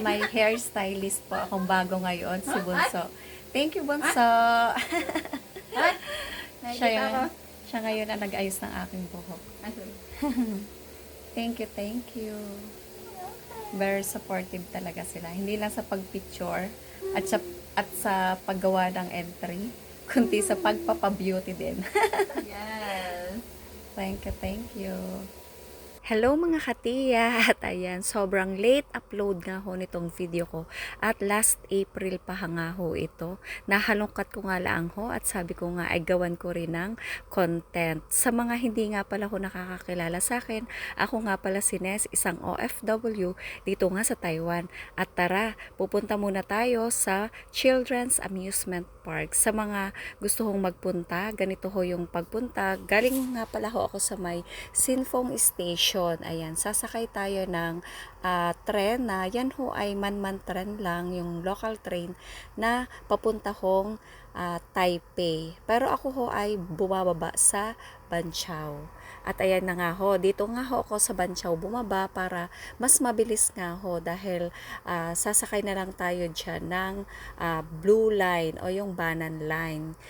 may hairstylist po akong bago ngayon, si Bunso. Thank you, Bunso. siya, yun, siya ngayon ang nag-ayos ng aking buhok. Thank you, thank you. Very supportive talaga sila. Hindi lang sa pagpicture at sa paggawa ng entry, kundi sa pagpapabeauty din. Yes. Thank you, thank you. Hello mga katiya! At ayan, sobrang late upload nga ho nitong video ko. At last April pa nga ho ito. Nahalungkat ko nga lang ho at sabi ko nga ay gawan ko rin ng content. Sa mga hindi nga pala ho nakakakilala sa akin, ako nga pala si Nes, isang OFW dito nga sa Taiwan. At tara, pupunta muna tayo sa Children's Amusement Park. Sa mga gusto hong magpunta, ganito ho yung pagpunta. Galing nga pala ho ako sa may Sinfong Station. Ayan, sasakay tayo ng tren na yan ho ay man-man tren lang, yung local train na papunta hong Taipei. Pero ako ho ay bumababa sa Banqiao. At ayan na nga ho, dito nga ho ako sa Banqiao bumaba para mas mabilis nga ho dahil sasakay na lang tayo dyan ng Blue Line o yung Banan Line.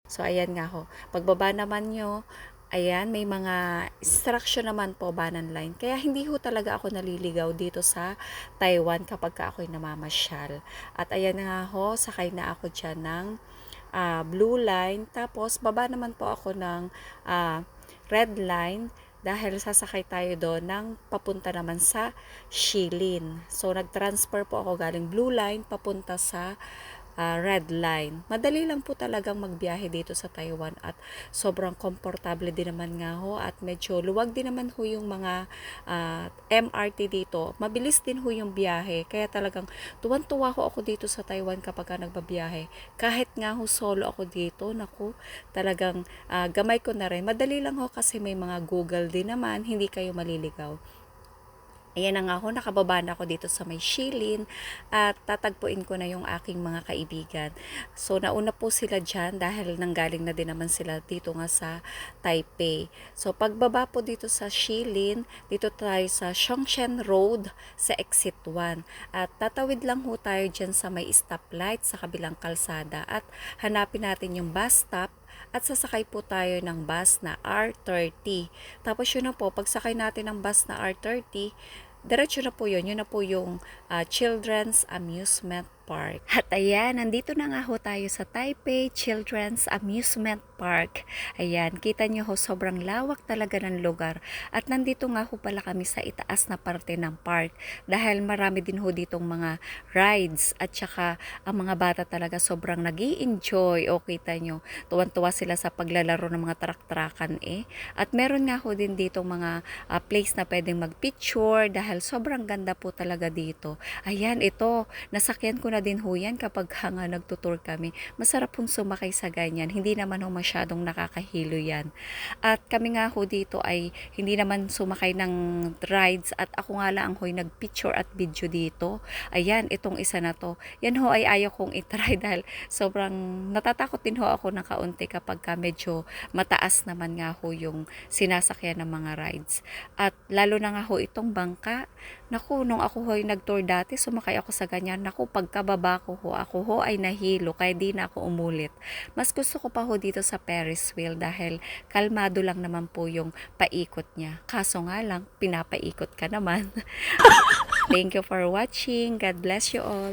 So ayan nga ho, pagbaba naman nyo, ayan, may mga instruction naman po, Banan Line. Kaya hindi ho talaga ako naliligaw dito sa Taiwan kapag ako'y namamasyal. At ayan nga ho, sakay na ako dyan ng Blue Line. Tapos, baba naman po ako ng Red Line dahil sasakay tayo doon ng papunta naman sa Shilin. So, nag-transfer po ako galing Blue Line papunta sa Red Line. Madali lang po talagang magbiyahe dito sa Taiwan at sobrang komportable din naman nga ho at medyo luwag din naman ho yung mga MRT dito. Mabilis din ho yung biyahe kaya talagang tuwan-tuwa ho ako dito sa Taiwan kapag nagbabiyahe. Kahit nga ho solo ako dito, naku, talagang gamay ko na rin. Madali lang ho kasi may mga Google din naman, hindi kayo maliligaw. Ayan na nga ho, nakababa na ako dito sa may Shilin at tatagpuin ko na yung aking mga kaibigan. So, nauna po sila dyan dahil nanggaling na din naman sila dito nga sa Taipei. So, pagbaba po dito sa Shilin, dito tayo sa Songshan Road sa Exit 1. At tatawid lang ho tayo dyan sa may stoplight sa kabilang kalsada at hanapin natin yung bus stop at sasakay po tayo ng bus na R30. Tapos yun na po, pagsakay natin ng bus na R30, diretso na po yun. Yun na po yung Children's Amusement Park. At ayan, nandito na nga ho tayo sa Taipei Children's Amusement Park. Ayan, kita nyo ho, sobrang lawak talaga ng lugar. At nandito nga ho pala kami sa itaas na parte ng park. Dahil marami din ho ditong mga rides. At saka, ang mga bata talaga sobrang nag-i-enjoy. O kita nyo, tuwan-tuwa sila sa paglalaro ng mga trak-trakan eh. At meron nga ho din ditong mga place na pwedeng mag-picture dahil sobrang ganda po talaga dito. Ayan, ito, nasakyan ko na din ho yan kapag nga nagtutour kami. Masarap pong sumakay sa ganyan. Hindi naman ho masyadong nakakahilo yan. At kami nga ho dito ay hindi naman sumakay ng rides at ako nga lang ho'y nagpicture at video dito. Ayan, itong isa na to. Yan ho ay ayaw kong itry dahil sobrang natatakot din ho ako ng kaunti kapag medyo mataas naman nga ho yung sinasakyan ng mga rides. At lalo na nga ho itong bangka. Naku, nung ako ho'y nag-tour dati, sumakay ako sa ganyan. Naku, pagkababa ko ho, ako ho ay nahilo, kaya di na ako umulit. Mas gusto ko pa ho dito sa Ferris wheel dahil kalmado lang naman po yung paikot niya. Kaso nga lang, pinapaikot ka naman. Thank you for watching. God bless you all.